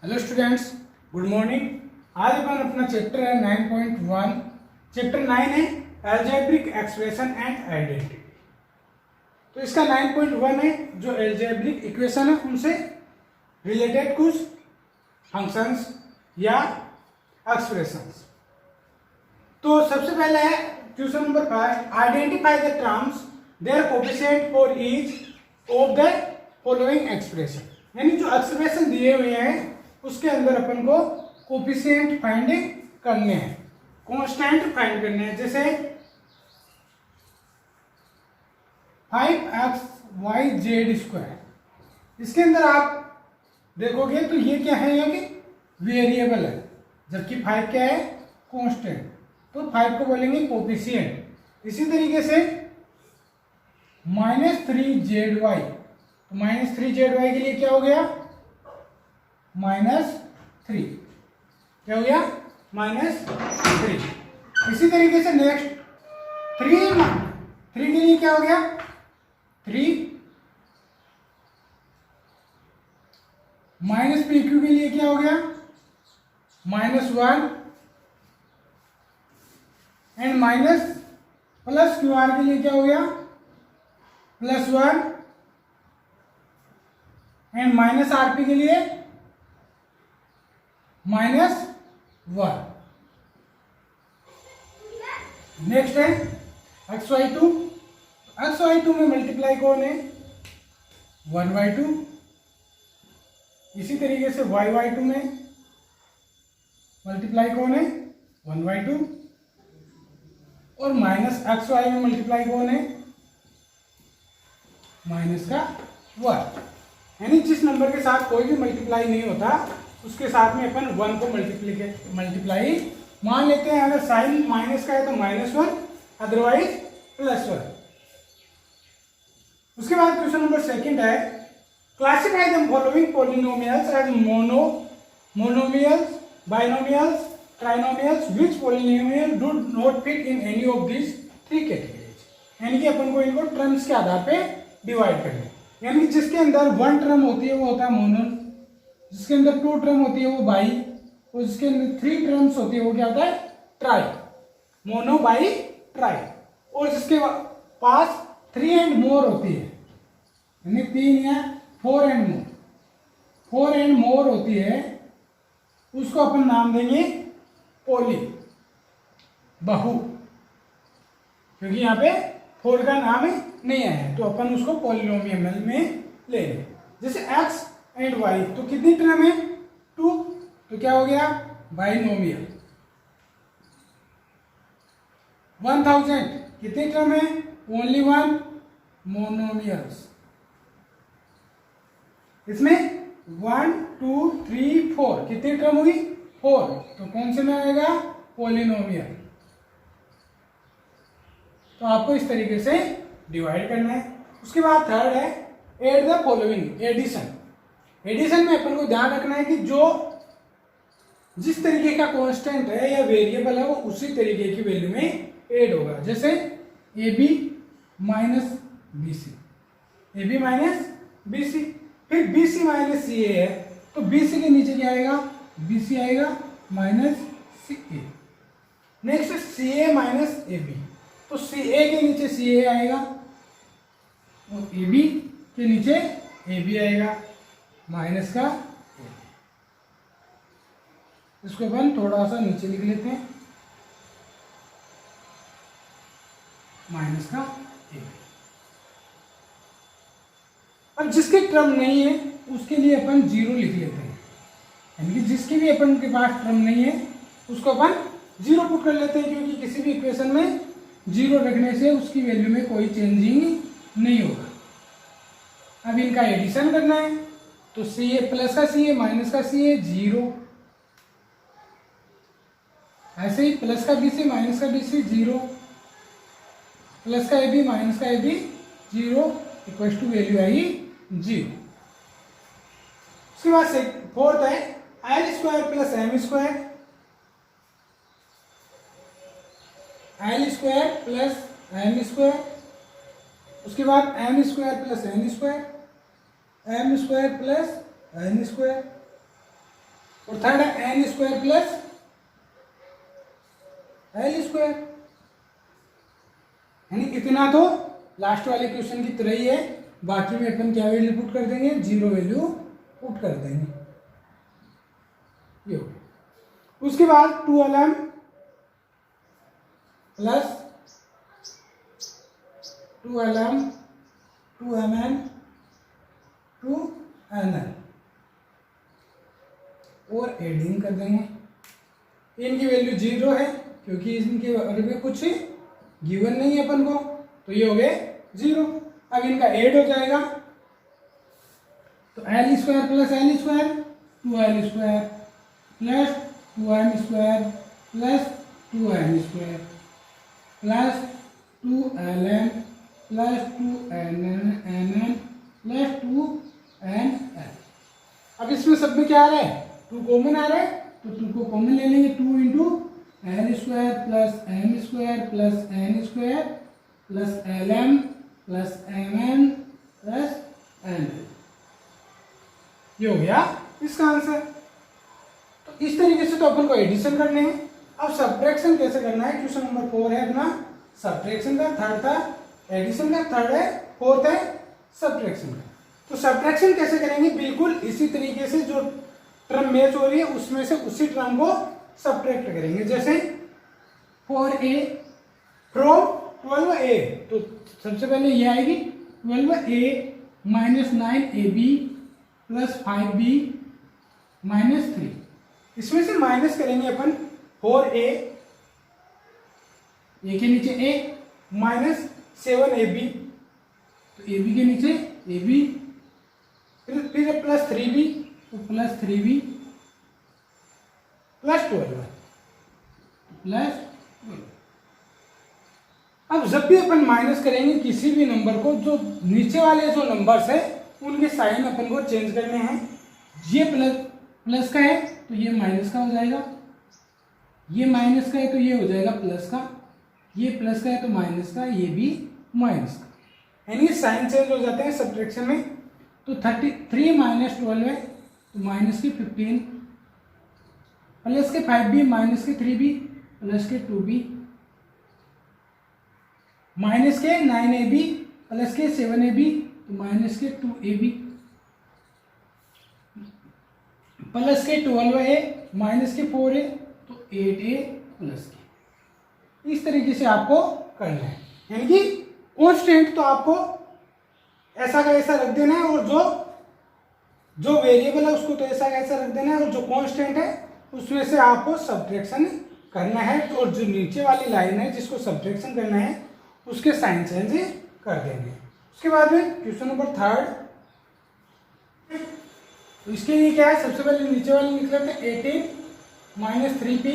Hello students, good morning. आज अपन अपना chapter है 9.1। चैप्टर 9 है अलजेब्रिक एक्सप्रेशन एंड आइडेंटिटी। तो इसका 9.1 है जो अलजेब्रिक इक्वेशन है उनसे रिलेटेड कुछ फंक्शंस या एक्सप्रेशंस। तो सबसे पहले है question number 5, identify the terms their coefficient for each of the following expression. यानी जो एक्सप्रेशन दिए हुए हैं उसके अंदर अपन को कोएफिशिएंट फाइंड करने हैं, कांस्टेंट फाइंड करने हैं। जैसे 5xyz², इसके अंदर आप देखोगे तो ये क्या है, ये कि वेरिएबल है, जबकि 5 क्या है, कांस्टेंट। तो 5 को बोलेंगे कोएफिशिएंट। इसी तरीके से -3zy, तो -3zy के लिए क्या हो गया, -3, क्या हो गया, -3। इसी तरीके से नेक्स्ट 3 के लिए क्या हो गया, 3। -pq के लिए क्या हो गया, -1। एंड +qr के लिए क्या हो गया, +1। एंड -rp के लिए -1। नेक्स्ट है xy2 में मल्टीप्लाई कौन है, 1/2। इसी तरीके से y2 में मल्टीप्लाई कौन है, 1/2। और -xy में मल्टीप्लाई कौन है, -1। यानी जिस नंबर के साथ कोई भी मल्टीप्लाई नहीं होता उसके साथ में अपन 1 को मल्टीप्लाई मान लेते हैं। अगर साइन माइनस का है तो -1, अदरवाइज +1। उसके बाद क्वेश्चन नंबर 2 है, classify the following polynomials as monomials, binomials, trinomials, which polynomial do not fit in any of this 3 categories. यानी कि अपन को इनको टर्म्स के आधार पे डिवाइड करना है। यानी कि जिसके अंदर 1 टर्म होती है वो होता है मोनो, जिसके अंदर 2 टर्म होती है वो बाई, और जिसके अंदर 3 टर्म्स होती है वो क्या होता है, ट्राई। Mono, by, try. और जिसके पास 3 एंड मोर होती है, यानी 3 या 4 एंड मोर होती है, उसको अपन नाम देंगे पॉली, बहु। क्योंकि यहाँ पे 4 का नाम नहीं आया है तो अपन उसको पॉलिनोमियल में ले लें। जैसे x एंड y, तो कितनी टर्म है, 2, तो क्या हो गया, बाइनोमियल। 1000 कितनी टर्म है, ओनली 1, मोनोमियल्स। इसमें 1 2 3 4 कितनी टर्म हुई, 4, तो कौन से में आएगा, पॉलिनोमियल। तो आपको इस तरीके से डिवाइड करना है। उसके बाद 3rd है एड द फॉलोइंग, एडिशन में अपन को ध्यान रखना है कि जो जिस तरीके का कांस्टेंट है या वेरिएबल है वो उसी तरीके की वैल्यू में ऐड होगा। जैसे AB माइनस BC, फिर BC माइनस CA है, तो BC के नीचे क्या आएगा, BC आएगा -CA। Next CA minus AB, तो CA के नीचे CA आएगा और AB के नीचे AB आएगा माइनस का A। इसको अपन थोड़ा सा नीचे लिख लेते हैं, माइनस का A। अब जिसके टर्म नहीं है उसके लिए अपन 0 लिख लेते हैं, यानी कि जिसकी भी अपन के पास टर्म नहीं है उसको अपन 0 पुट कर लेते हैं, क्योंकि किसी भी इक्वेशन में 0 रखने से उसकी वैल्यू में कोई चेंजिंग नहीं होगा। अब इनका एडिशन करना है, तो CA प्लस का CA माइनस का CA 0, ऐसे ही प्लस का BC माइनस का BC 0, प्लस का AB माइनस का AB 0, इक्वल टू वैल्यू आई 0। उसके बाद 4th है L² plus M², L² plus M²। उसके बाद M² plus N², M² plus N²। और थर्ड है n square plus l square, यानी इतना तो लास्ट वाले क्वेश्चन की तरह ही है। बाकी में अपन क्या वैल्यू पुट कर देंगे, जीरो वैल्यू पुट कर देंगे। ये हो गया। उसके बाद 2lm plus 2lm 2mn 2nl और एडिंग कर देंगे। इनकी वैल्यू जीरो है क्योंकि इनके बारे में कुछ गिवन नहीं है अपन को, तो ये हो गए जीरो। अब इनका ऐड हो जाएगा, तो L square plus l square 2l square plus 2m square plus 2n square plus 2ln plus 2nn plus 2nl। अब इसमें सब में क्या आ रहा है, 2 कॉमन आ रहा है, तो 2 को कॉमन ले लेंगे। 2 into l square plus m square plus n square plus l m plus m n plus n, ये हो गया इसका आंसर। तो इस तरीके से तो अपन को एडिशन करने हैं। अब सब्ट्रैक्शन कैसे करना है, क्वेश्चन नंबर 4 है अपना सब्ट्रैक्शन का, थर्ड था एडिशन का, थर्ड है, फोर्थ है सब्ट्रैक्शन का। तो सब्ट्रैक्शन कैसे करेंगे, बिल्कुल इसी तरीके से जो टर्म मैच हो रही है उसमें से उसी टर्म को सब्ट्रैक्ट करेंगे। जैसे 4a फ्रॉम 12a, तो सबसे पहले ये आएगी 12a minus 9ab plus 5b minus 3। इसमें से माइनस करेंगे अपन 4a, ए के नीचे a माइनस 7ab, तो ab के नीचे ab, फिर प्लस 3b, तो प्लस 3b प्लस 12 प्लस 12। अब जब भी अपन माइनस करेंगे किसी भी नंबर को, जो नीचे वाले जो नंबर्स है उनके साइन अपन को चेंज करने हैं। ये प्लस का है तो ये माइनस का हो जाएगा, ये माइनस का है तो ये हो जाएगा प्लस का, ये प्लस का है तो माइनस का, ये भी माइनस का, यानी साइन चेंज हो जाते हैं सब्ट्रैक्शन में। तो 33 माइनस 12 है तो माइनस की 15 प्लस के 5b माइनस के 3b प्लस के 2b माइनस के 9ab प्लस के 7ab तो माइनस के 2ab प्लस के 12a माइनस के 4a तो 8a प्लस के। इस तरीके से आपको करना है, यानी कि कांस्टेंट तो आपको ऐसा का ऐसा रख देना है, और जो वेरिएबल है उसको तो ऐसा का ऐसा रख देना है, और जो कांस्टेंट है उसमें से आपको सब्ट्रैक्शन करना है। तो और जो नीचे वाली लाइन है जिसको सब्ट्रैक्शन करना है उसके साइन चेंज कर देंगे। उसके बाद में क्वेश्चन नंबर 3, तो इसके लिए क्या है, सबसे पहले नीचे वाले लिख लेते हैं 18 minus 3p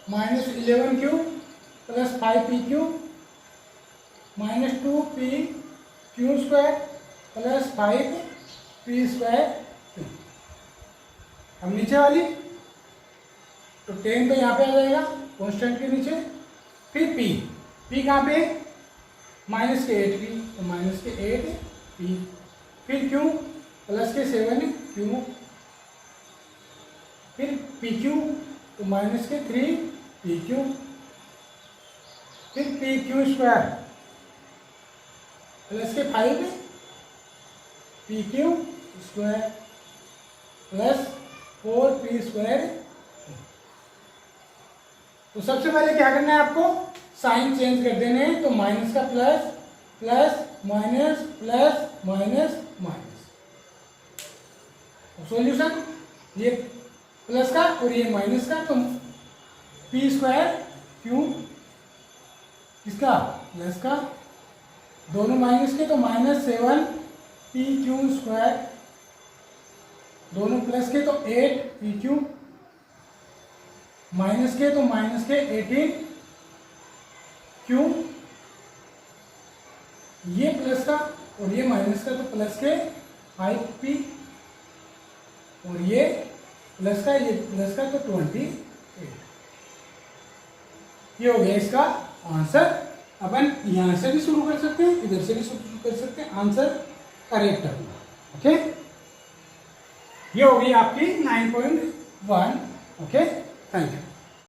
minus 11q plus 5pq minus 2p q square plus 5p square. अब नीचे वाली तो 10 तो यहाँ पे आ जाएगा कांस्टेंट के नीचे, फिर p कहाँ पे माइनस के 8p तो माइनस के 8p, फिर q प्लस के 7q, फिर pq तो माइनस के 3pq, फिर pq स्क्वायर प्लस के 5pq square plus 4p square. तो सबसे पहले क्या करना है आपको, साइन चेंज कर देने हैं। तो माइनस का plus, plus minus plus minus minus, solution ये प्लस का और ये माइनस का, तो p स्क्वायर q इसका प्लस का, दोनों माइनस के तो माइनस 7pq स्क्वायर, दोनों प्लस के तो 8pq, माइनस के तो माइनस के 18q, ये प्लस का और ये माइनस का तो प्लस के 5p, और ये प्लस का ये प्लस का तो 28। ये हो गया इसका आंसर। अपन यहां से भी शुरू कर सकते हैं, इधर से भी शुरू कर सकते हैं, आंसर करेक्ट है। ओके, ये होगी आपकी 1. Okay, thank you.